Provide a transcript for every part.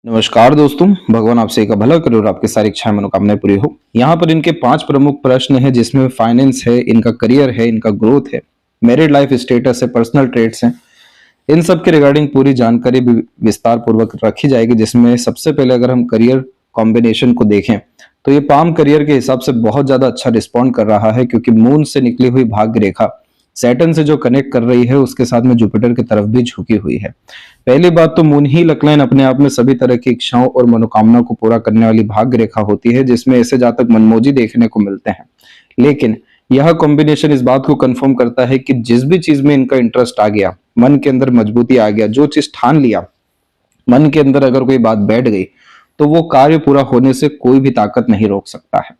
नमस्कार दोस्तों, भगवान आपसे का भला करे और आपकी सारी इच्छाएं मनोकामनाएं पूरी हो। यहाँ पर इनके 5 प्रमुख प्रश्न हैं जिसमें फाइनेंस है, इनका करियर है, इनका ग्रोथ है, मैरिड लाइफ स्टेटस है, पर्सनल ट्रेड्स हैं। इन सब के रिगार्डिंग पूरी जानकारी भी विस्तार पूर्वक रखी जाएगी। जिसमें सबसे पहले अगर हम करियर कॉम्बिनेशन को देखें तो ये पाम करियर के हिसाब से बहुत ज्यादा अच्छा रिस्पॉन्ड कर रहा है, क्योंकि मून से निकली हुई भाग्य रेखा सैटर्न से जो कनेक्ट कर रही है उसके साथ में जुपिटर की तरफ भी झुकी हुई है। पहली बात तो मून ही लकलाइन अपने आप में सभी तरह की इच्छाओं और मनोकामना को पूरा करने वाली भाग्य रेखा होती है, जिसमें ऐसे जातक मनमोजी देखने को मिलते हैं। लेकिन यह कॉम्बिनेशन इस बात को कंफर्म करता है कि जिस भी चीज में इनका इंटरेस्ट आ गया, मन के अंदर मजबूती आ गया, जो चीज ठान लिया, मन के अंदर अगर कोई बात बैठ गई तो वो कार्य पूरा होने से कोई भी ताकत नहीं रोक सकता है।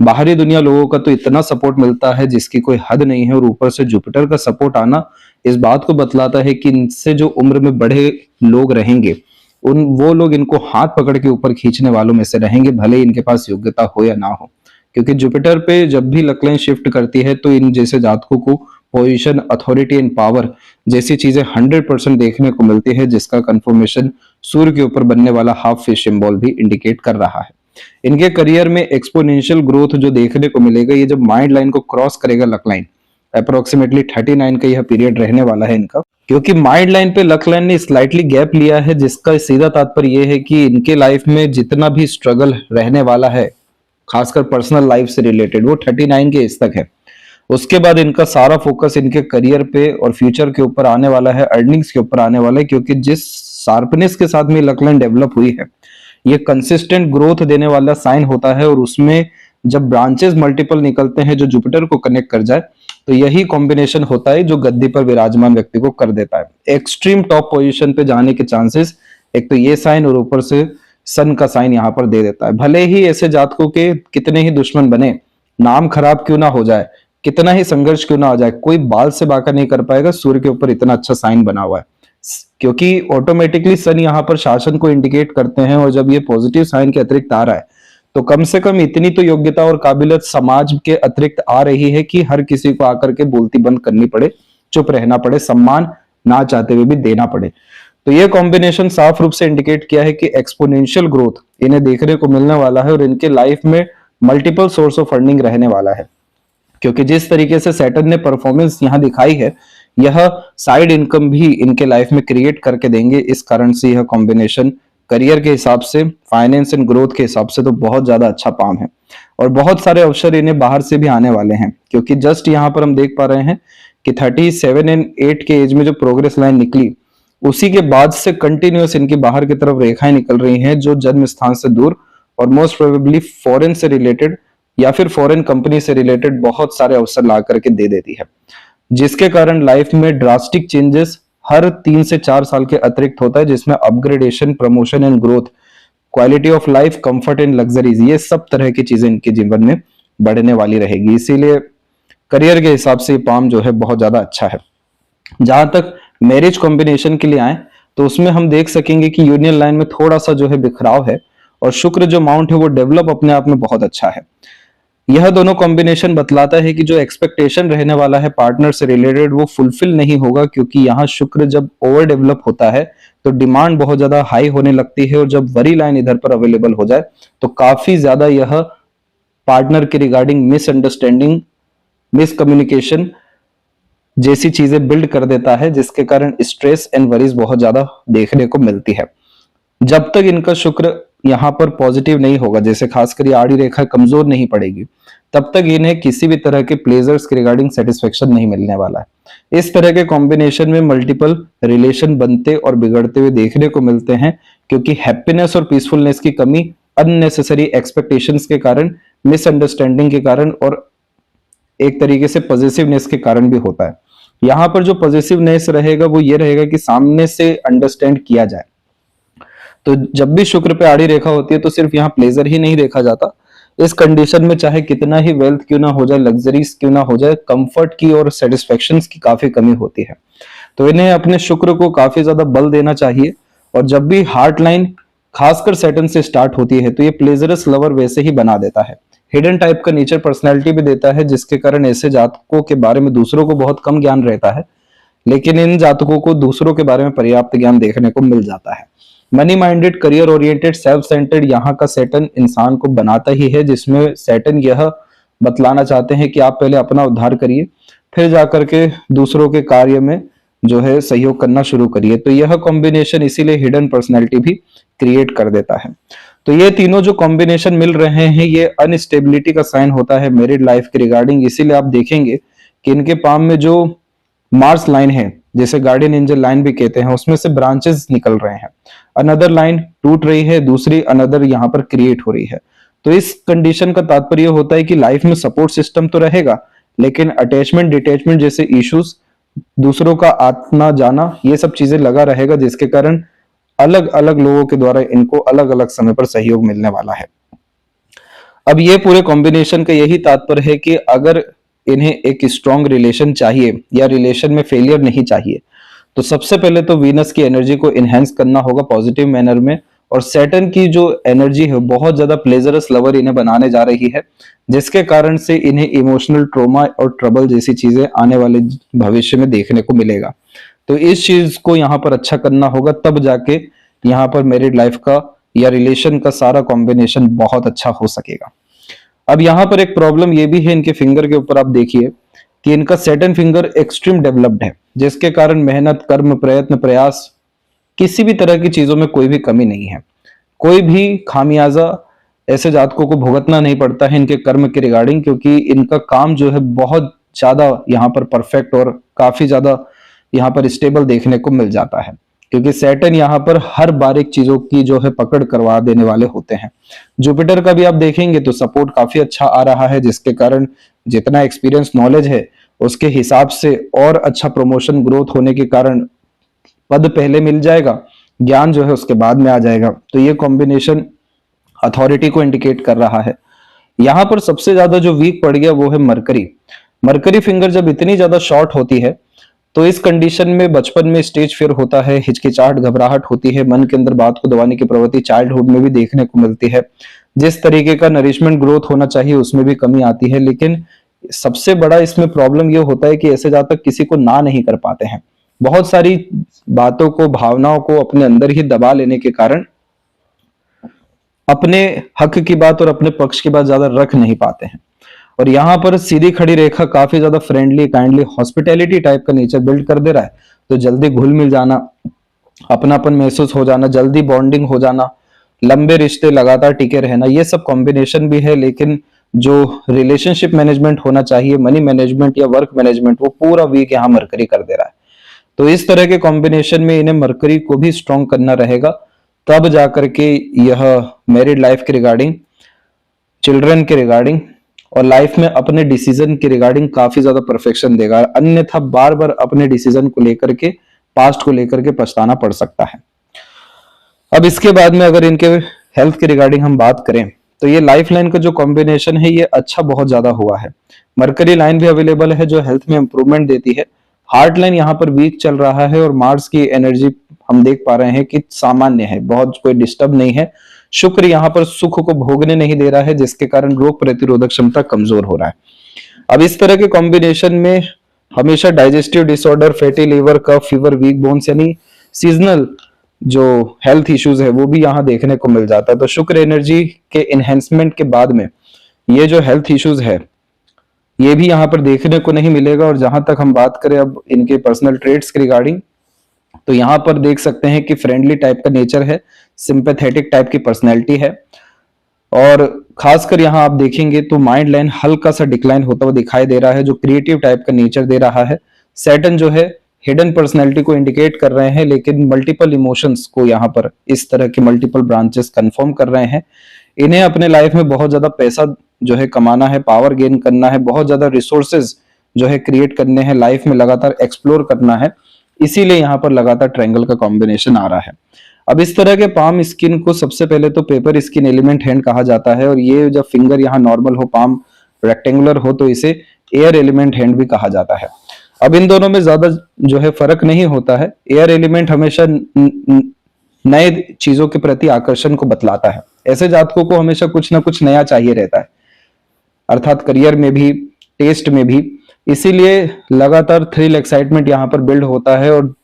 बाहरी दुनिया लोगों का तो इतना सपोर्ट मिलता है जिसकी कोई हद नहीं है, और ऊपर से जुपिटर का सपोर्ट आना इस बात को बतलाता है कि इनसे जो उम्र में बड़े लोग रहेंगे उन वो लोग इनको हाथ पकड़ के ऊपर खींचने वालों में से रहेंगे, भले ही इनके पास योग्यता हो या ना हो। क्योंकि जुपिटर पे जब भी लकलाइन शिफ्ट करती है तो इन जैसे जातकों को पोजीशन, अथॉरिटी एंड पावर जैसी चीजें 100% देखने को मिलती है, जिसका कंफर्मेशन सूर्य के ऊपर बनने वाला हाफ फिश सिंबल भी इंडिकेट कर रहा है। इनके करियर में एक्सपोनेंशियल ग्रोथ जो देखने को मिलेगा, ये जब माइंड लाइन को क्रॉस करेगा लकलाइन, अप्रोक्सीमेटली 39 का यह पीरियड रहने वाला है इनका। क्योंकि माइंड लाइन पे लकलाइन ने स्लाइटली गैप लिया है, जिसका सीधा तात्पर्य यह है कि इनके लाइफ में जितना भी स्ट्रगल रहने वाला है, खासकर पर्सनल लाइफ से रिलेटेड, वो 39 के एज तक है। उसके बाद इनका सारा फोकस इनके करियर पे और फ्यूचर के ऊपर आने वाला है, अर्निंग्स के ऊपर आने वाला है। क्योंकि जिस शार्पनेस के साथ में लकलाइन डेवलप हुई है, ये कंसिस्टेंट ग्रोथ देने वाला साइन होता है, और उसमें जब ब्रांचेस मल्टीपल निकलते हैं जो जुपिटर को कनेक्ट कर जाए, तो यही कॉम्बिनेशन होता है जो गद्दी पर विराजमान व्यक्ति को कर देता है एक्सट्रीम टॉप पोजीशन पे जाने के चांसेस। एक तो ये साइन और ऊपर से सन का साइन यहाँ पर दे देता है। भले ही ऐसे जातकों के कितने ही दुश्मन बने, नाम खराब क्यों ना हो जाए, कितना ही संघर्ष क्यों ना आ जाए, कोई बाल से बाका नहीं कर पाएगा। सूर्य के ऊपर इतना अच्छा साइन बना हुआ है, क्योंकि ऑटोमेटिकली सन यहाँ पर शासन को इंडिकेट करते हैं, और जब ये पॉजिटिव साइन के अतिरिक्त आ रहा है तो कम से कम इतनी तो योग्यता और काबिलियत समाज के अतिरिक्त आ रही है कि हर किसी को आकर के बोलती बंद करनी पड़े, चुप रहना पड़े, सम्मान ना चाहते हुए भी देना पड़े। तो ये कॉम्बिनेशन साफ रूप से इंडिकेट किया है कि एक्सपोनेंशियल ग्रोथ इन्हें देखने को मिलने वाला है, और इनके लाइफ में मल्टीपल सोर्स ऑफ अर्निंग रहने वाला है। क्योंकि जिस तरीके से सैटर्न ने परफॉर्मेंस यहाँ दिखाई है, यह साइड इनकम भी इनके लाइफ में क्रिएट करके देंगे। इस कारण से यह कॉम्बिनेशन करियर के हिसाब से, फाइनेंस एंड ग्रोथ के हिसाब से तो बहुत ज्यादा अच्छा पाम है, और बहुत सारे अवसर इन्हें बाहर से भी आने वाले हैं। क्योंकि जस्ट यहाँ पर हम देख पा रहे हैं कि 37 एंड 8 के एज में जो प्रोग्रेस लाइन निकली, उसी के बाद से कंटिन्यूअस इनकी बाहर की तरफ रेखाएं निकल रही हैं, जो जन्म स्थान से दूर और मोस्ट प्रोबेबली फॉरेन से रिलेटेड या फिर फॉरेन कंपनी से रिलेटेड बहुत सारे अवसर ला करके दे देती है, जिसके कारण लाइफ में ड्रास्टिक चेंजेस हर 3 से 4 साल के अतिरिक्त होता है, जिसमें upgradation, promotion and growth, quality of life, comfort and luxuries, ये सब तरह की चीजें इनके जीवन में बढ़ने वाली रहेगी। इसीलिए करियर के हिसाब से पाम जो है बहुत ज्यादा अच्छा है। जहां तक मैरिज कॉम्बिनेशन के लिए आए तो उसमें हम देख सकेंगे कि यूनियन लाइन में थोड़ा सा जो है बिखराव है, और शुक्र जो माउंट है वो डेवलप अपने आप में बहुत अच्छा है। यह दोनों कॉम्बिनेशन बतलाता है कि जो एक्सपेक्टेशन रहने वाला है पार्टनर से रिलेटेड वो फुलफिल नहीं होगा, क्योंकि यहाँ शुक्र जब ओवर डेवलप होता है तो डिमांड बहुत ज्यादा हाई होने लगती है, और जब वरी लाइन इधर पर अवेलेबल हो जाए तो काफी ज्यादा यह पार्टनर के रिगार्डिंग मिसअंडरस्टैंडिंग, मिसकम्युनिकेशन जैसी चीजें बिल्ड कर देता है, जिसके कारण स्ट्रेस एंड वरीज बहुत ज्यादा देखने को मिलती है। जब तक इनका शुक्र यहाँ पर पॉजिटिव नहीं होगा, जैसे खासकर ये आड़ी रेखा कमजोर नहीं पड़ेगी, तब तक इन्हें किसी भी तरह के प्लेजर्स के रिगार्डिंग सेटिस्फेक्शन नहीं मिलने वाला है। इस तरह के कॉम्बिनेशन में मल्टीपल रिलेशन बनते और बिगड़ते हुए देखने को मिलते हैं, क्योंकि हैप्पीनेस और पीसफुलनेस की कमी अननेसेसरी एक्सपेक्टेशंस के कारण, मिसअंडरस्टैंडिंग के कारण, और एक तरीके से पॉजिटिवनेस के कारण भी होता है। यहाँ पर जो पॉजिटिवनेस रहेगा वो ये रहेगा कि सामने से अंडरस्टैंड किया जाए। तो जब भी शुक्र पे आड़ी रेखा होती है तो सिर्फ यहाँ प्लेजर ही नहीं देखा जाता। इस कंडीशन में चाहे कितना ही वेल्थ क्यों ना हो जाए, लग्जरीज क्यों ना हो जाए, कंफर्ट की और सेटिस्फेक्शंस की काफी कमी होती है। तो इन्हें अपने शुक्र को काफी ज्यादा बल देना चाहिए, और जब भी हार्ट लाइन खासकर सैटर्न से स्टार्ट होती है तो ये प्लेजरस लवर वैसे ही बना देता है। हिडन टाइप का नेचर, पर्सनैलिटी भी देता है, जिसके कारण ऐसे जातकों के बारे में दूसरों को बहुत कम ज्ञान रहता है, लेकिन इन जातकों को दूसरों के बारे में पर्याप्त ज्ञान देखने को मिल जाता है। Money minded, career oriented, self centred यहाँ का सैटर्न इंसान को बनाता ही है, जिसमें सैटर्न यह बतलाना चाहते हैं कि आप पहले अपना उद्धार करिए, फिर जाकर के दूसरों के कार्य में जो है सहयोग करना शुरू करिए। तो यह कॉम्बिनेशन इसीलिए हिडन पर्सनैलिटी भी क्रिएट कर देता है। तो ये तीनों जो कॉम्बिनेशन मिल रहे हैं ये अनस्टेबिलिटी का साइन होता है मैरिड लाइफ के रिगार्डिंग। इसीलिए आप देखेंगे कि इनके पाम में जो मार्स लाइन है, जैसे गार्डियन एंजल लाइन भी कहते हैं, उसमें से ब्रांचेस निकल रहे हैं, अनदर लाइन टूट रही है, दूसरी अनदर यहाँ पर क्रिएट हो रही है। तो इस कंडीशन का तात्पर्य होता है कि लाइफ में सपोर्ट सिस्टम तो रहेगा, लेकिन अटैचमेंट डिटैचमेंट जैसे इश्यूज, दूसरों का आना जाना, ये सब चीजें लगा रहेगा, जिसके कारण अलग अलग लोगों के द्वारा इनको अलग अलग समय पर सहयोग मिलने वाला है। अब ये पूरे कॉम्बिनेशन का यही तात्पर्य है कि अगर इन्हें एक स्ट्रॉन्ग रिलेशन चाहिए या रिलेशन में फेलियर नहीं चाहिए, तो सबसे पहले तो वीनस की एनर्जी को इनहेंस करना होगा पॉजिटिव मैनर में, और सैटर्न की जो एनर्जी है बहुत ज्यादा प्लेजरस लवर इन्हें बनाने जा रही है, जिसके कारण से इन्हें इमोशनल ट्रोमा और ट्रबल जैसी चीजें आने वाले भविष्य में देखने को मिलेगा। तो इस चीज को यहाँ पर अच्छा करना होगा, तब जाके यहाँ पर मैरिड लाइफ का या रिलेशन का सारा कॉम्बिनेशन बहुत अच्छा हो सकेगा। अब यहाँ पर एक प्रॉब्लम ये भी है, इनके फिंगर के ऊपर आप देखिए कि इनका सैटर्न फिंगर एक्सट्रीम डेवलप्ड है, जिसके कारण मेहनत, कर्म, प्रयत्न, प्रयास, किसी भी तरह की चीजों में कोई भी कमी नहीं है। कोई भी खामियाजा ऐसे जातकों को भुगतना नहीं पड़ता है इनके कर्म के रिगार्डिंग, क्योंकि इनका काम जो है बहुत ज्यादा यहाँ पर परफेक्ट और काफी ज्यादा यहाँ पर स्टेबल देखने को मिल जाता है, क्योंकि सैटर्न यहाँ पर हर बारीक चीजों की जो है पकड़ करवा देने वाले होते हैं। जुपिटर का भी आप देखेंगे तो सपोर्ट काफी अच्छा आ रहा है, जिसके कारण जितना एक्सपीरियंस नॉलेज है उसके हिसाब से और अच्छा प्रमोशन ग्रोथ होने के कारण पद पहले मिल जाएगा, ज्ञान जो है उसके बाद में आ जाएगा। तो ये कॉम्बिनेशन अथॉरिटी को इंडिकेट कर रहा है। यहाँ पर सबसे ज्यादा जो वीक पड़ गया वो है मरकरी। मरकरी फिंगर जब इतनी ज्यादा शॉर्ट होती है तो इस कंडीशन में बचपन में स्टेज फियर होता है, हिचकिचाहट, घबराहट होती है, मन के अंदर बात को दबाने की प्रवृत्ति चाइल्डहुड में भी देखने को मिलती है, जिस तरीके का नरिशमेंट ग्रोथ होना चाहिए उसमें भी कमी आती है। लेकिन सबसे बड़ा इसमें प्रॉब्लम यह होता है कि ऐसे जातक किसी को ना नहीं कर पाते हैं, बहुत सारी बातों को, भावनाओं को अपने अंदर ही दबा लेने के कारण अपने हक की बात और अपने पक्ष की बात ज्यादा रख नहीं पाते हैं। और यहाँ पर सीधी खड़ी रेखा काफी ज्यादा फ्रेंडली, काइंडली, हॉस्पिटैलिटी टाइप का नेचर बिल्ड कर दे रहा है, तो जल्दी घुल मिल जाना, अपनापन महसूस हो जाना, जल्दी बॉन्डिंग हो जाना, लंबे रिश्ते लगातार टिके रहना, ये सब कॉम्बिनेशन भी है। लेकिन जो रिलेशनशिप मैनेजमेंट होना चाहिए, मनी मैनेजमेंट या वर्क मैनेजमेंट, वो पूरा वीक यहाँ मरकरी कर दे रहा है। तो इस तरह के कॉम्बिनेशन में इन्हें मरकरी को भी स्ट्रॉन्ग करना रहेगा, तब जाकर के यह मैरिड लाइफ के रिगार्डिंग, चिल्ड्रन के रिगार्डिंग और लाइफ में अपने डिसीजन के रिगार्डिंग काफी ज्यादा परफेक्शन देगा। अन्यथा बार बार अपने डिसीजन को लेकर के, पास्ट को लेकर के पछताना पड़ सकता है। अब इसके बाद में अगर इनके हेल्थ के रिगार्डिंग हम बात करें तो ये लाइफ लाइन का जो कॉम्बिनेशन है ये अच्छा बहुत ज्यादा हुआ है। मरकरी लाइन भी अवेलेबल है जो हेल्थ में इंप्रूवमेंट देती है। हार्ट लाइन यहाँ पर वीक चल रहा है और मार्स की एनर्जी हम देख पा रहे हैं कि सामान्य है, बहुत कोई डिस्टर्ब नहीं है। शुक्र यहाँ पर सुख को भोगने नहीं दे रहा है, जिसके कारण रोग प्रतिरोधक क्षमता कमजोर हो रहा है। अब इस तरह के कॉम्बिनेशन में हमेशा डाइजेस्टिव डिसऑर्डर, फैटी लिवर, कफ, फीवर, वीक बोन्स यानी सीजनल जो हेल्थ इश्यूज है वो भी यहाँ देखने को मिल जाता है। तो शुक्र एनर्जी के एनहेंसमेंट के बाद में ये जो हेल्थ इश्यूज है ये भी यहाँ पर देखने को नहीं मिलेगा। और जहां तक हम बात करें अब इनके पर्सनल ट्रेट्स के रिगार्डिंग, तो यहाँ पर देख सकते हैं कि फ्रेंडली टाइप का नेचर है, सिंपैथेटिक टाइप की पर्सनैलिटी है, और खासकर यहाँ आप देखेंगे तो माइंड लाइन हल्का सा डिक्लाइन होता हुआ दिखाई दे रहा है, जो क्रिएटिव टाइप का नेचर दे रहा है। सैटर्न जो है हिडन पर्सनैलिटी को इंडिकेट कर रहे हैं, लेकिन मल्टीपल इमोशंस को यहाँ पर इस तरह के मल्टीपल ब्रांचेस कंफर्म कर रहे हैं। इन्हें अपने लाइफ में बहुत ज्यादा पैसा जो है कमाना है, पावर गेन करना है, बहुत ज्यादा रिसोर्सेज जो है क्रिएट करने हैं, लाइफ में लगातार एक्सप्लोर करना है, इसीलिए यहाँ पर लगातार ट्रायंगल का कॉम्बिनेशन आ रहा है। अब इस तरह के पाम स्किन को सबसे पहले तो पेपर स्किन एलिमेंट हैंड कहा जाता है, और ये जब फिंगर यहाँ नॉर्मल हो, पाम रेक्टेंगुलर हो, तो इसे एयर एलिमेंट हैंड भी कहा जाता है। अब इन दोनों में ज्यादा जो है फर्क नहीं होता है। एयर एलिमेंट हमेशा नए चीजों के प्रति आकर्षण को बतलाता है, ऐसे जातकों को हमेशा कुछ ना कुछ नया चाहिए रहता है, अर्थात करियर में भी, टेस्ट में भी, इसीलिए लगातार थ्रिल, एक्साइटमेंट यहाँ पर बिल्ड होता है। और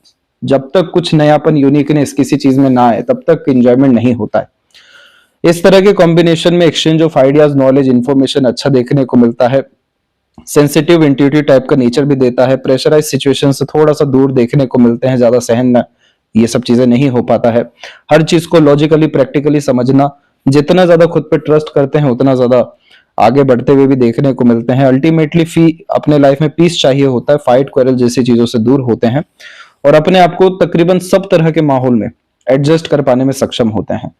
जब तक कुछ नयापन, यूनिकनेस किसी चीज में ना आए तब तक एंजॉयमेंट नहीं होता है। इस तरह के कॉम्बिनेशन में exchange of ideas, knowledge, information अच्छा देखने को मिलता है। सेंसिटिव, इंट्यूटिव टाइप का नेचर भी देता है। प्रेशराइज सिचुएशन से थोड़ा सा दूर देखने को मिलते हैं, ज्यादा सहन न, ये सब चीजें नहीं हो पाता है। हर चीज को लॉजिकली, प्रैक्टिकली समझना, जितना ज्यादा खुद पे ट्रस्ट करते हैं उतना ज्यादा आगे बढ़ते हुए भी देखने को मिलते हैं। अल्टीमेटली अपने लाइफ में पीस चाहिए होता है, फाइट, क्वेरल जैसी चीजों से दूर होते हैं और अपने आप को तकरीबन सब तरह के माहौल में एडजस्ट कर पाने में सक्षम होते हैं।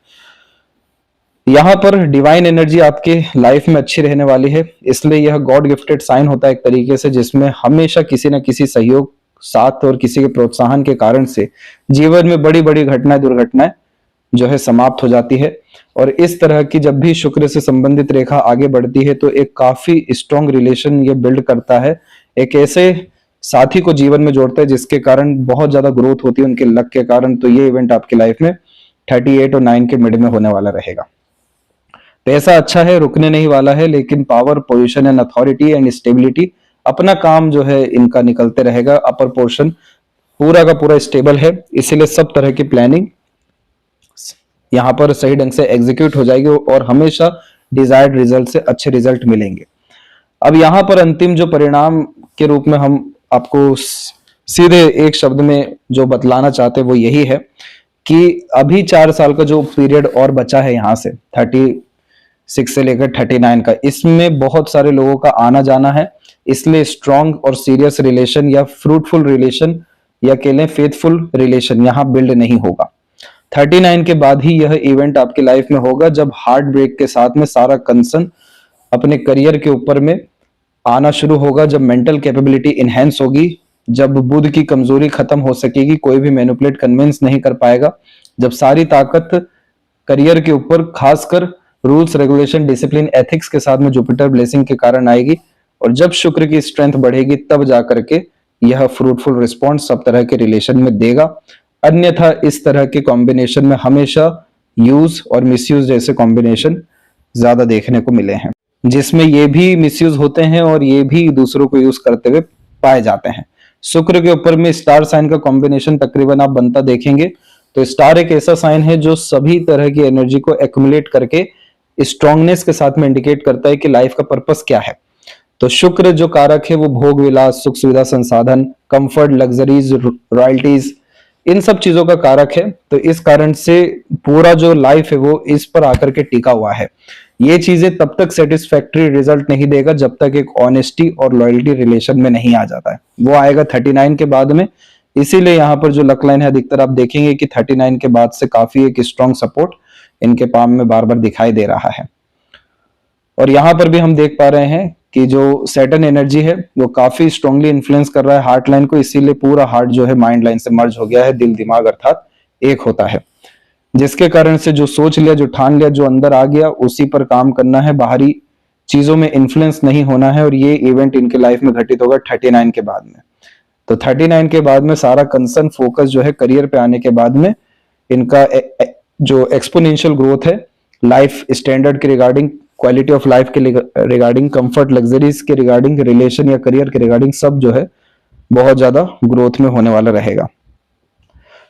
यहाँ पर डिवाइन एनर्जी आपके लाइफ में अच्छी रहने वाली है, इसलिए यह गॉड गिफ्टेड साइन होता है एक तरीके से, जिसमें हमेशा किसी न किसी सहयोग, साथ और किसी के प्रोत्साहन के कारण से जीवन में बड़ी बड़ी घटनाएं, दुर्घटनाएं जो है समाप्त हो जाती है। और इस तरह की जब भी शुक्र से संबंधित रेखा आगे बढ़ती है तो एक काफी स्ट्रॉन्ग रिलेशन ये बिल्ड करता है, एक ऐसे साथी को जीवन में जोड़ता है जिसके कारण बहुत ज्यादा ग्रोथ होती है उनके लक के कारण। तो ये इवेंट आपकी लाइफ में 38 और 9 के मिड में होने वाला रहेगा। पैसा अच्छा है, रुकने नहीं वाला है, लेकिन power, position and authority and stability, अपना काम जो है इनका निकलते रहेगा। अपर पोर्शन पूरा का पूरा स्टेबल है, इसीलिए सब तरह की प्लानिंग यहाँ पर सही ढंग से एग्जीक्यूट हो जाएगी और हमेशा डिजायर्ड रिजल्ट से अच्छे रिजल्ट मिलेंगे। अब यहाँ पर अंतिम जो परिणाम के रूप में हम आपको सीधे एक शब्द में जो बतलाना चाहते हैं वो यही है कि अभी 4 साल का जो पीरियड और बचा है यहाँ से 36 से लेकर 39 का, इसमें बहुत सारे लोगों का आना जाना है। इसलिए स्ट्रॉन्ग और सीरियस रिलेशन या फ्रूटफुल रिलेशन या कह लें फेथफुल रिलेशन यहाँ बिल्ड नहीं होगा। 39 के बाद ही यह इवेंट आपकी लाइफ में होगा जब हार्ट ब्रेक के साथ में सारा कंसर्न अपने करियर के ऊपर में आना शुरू होगा, जब मेंटल कैपेबिलिटी इनहेंस होगी, जब बुध की कमजोरी खत्म हो सकेगी, कोई भी मैनिपुलेट, कन्विंस नहीं कर पाएगा, जब सारी ताकत करियर के ऊपर खासकर रूल्स, रेगुलेशन, डिसिप्लिन, एथिक्स के साथ में जुपिटर ब्लेसिंग के कारण आएगी, और जब शुक्र की स्ट्रेंथ बढ़ेगी तब जाकर के यह फ्रूटफुल रिस्पॉन्स सब तरह के रिलेशन में देगा। अन्यथा इस तरह के कॉम्बिनेशन में हमेशा यूज और मिसयूज जैसे कॉम्बिनेशन ज्यादा देखने को मिले हैं, जिसमें ये भी मिसयूज होते हैं और ये भी दूसरों को यूज करते हुए पाए जाते हैं। शुक्र के ऊपर में स्टार साइन का कॉम्बिनेशन तकरीबन आप बनता देखेंगे तो स्टार एक ऐसा साइन है जो सभी तरह की एनर्जी को एक्युमुलेट करके स्ट्रांगनेस के साथ में इंडिकेट करता है कि लाइफ का पर्पस क्या है। तो शुक्र जो कारक है वो भोग विलास, सुख सुविधा, संसाधन, कंफर्ट, लग्जरीज, रॉयल्टीज, इन सब चीजों का कारक है। तो इस कारण से पूरा जो लाइफ है वो इस पर आकर के टिका हुआ है। ये चीजें तब तक सेटिस्फैक्टरी रिजल्ट नहीं देगा जब तक एक ऑनेस्टी और लॉयल्टी रिलेशन में नहीं आ जाता है, वो आएगा 39 के बाद में। इसीलिए यहाँ पर जो लक लाइन है अधिकतर आप देखेंगे कि 39 के बाद से काफी एक स्ट्रॉन्ग सपोर्ट इनके पाम में बार बार दिखाई दे रहा है। और यहाँ पर भी हम देख पा रहे हैं कि जो सैटर्न एनर्जी है वो काफी स्ट्रांगली इन्फ्लुएंस कर रहा है हार्ट लाइन को, इसीलिए पूरा हार्ट जो है माइंड लाइन से मर्ज हो गया है, दिल दिमाग अर्थात एक होता है, जिसके कारण से जो सोच लिया, जो ठान लिया, जो अंदर आ गया उसी पर काम करना है, बाहरी चीजों में इन्फ्लुएंस नहीं होना है। और ये इवेंट इनके लाइफ में घटित होगा 39 के बाद में। तो 39 के बाद में सारा कंसर्न फोकस जो है करियर पे आने के बाद में इनका जो एक्सपोनेंशियल ग्रोथ है लाइफ स्टैंडर्ड के रिगार्डिंग, क्वालिटी ऑफ लाइफ के रिगार्डिंग, कंफर्ट, लग्जरीज के रिगार्डिंग, रिलेशन या करियर के रिगार्डिंग सब जो है बहुत ज्यादा ग्रोथ में होने वाला रहेगा।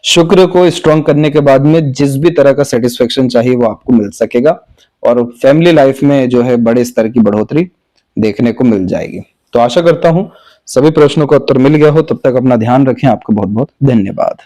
शुक्र को स्ट्रॉन्ग करने के बाद में जिस भी तरह का सेटिस्फेक्शन चाहिए वो आपको मिल सकेगा और फैमिली लाइफ में जो है बड़े स्तर की बढ़ोतरी देखने को मिल जाएगी। तो आशा करता हूं सभी प्रश्नों का उत्तर मिल गया हो। तब तक अपना ध्यान रखें। आपका बहुत बहुत धन्यवाद।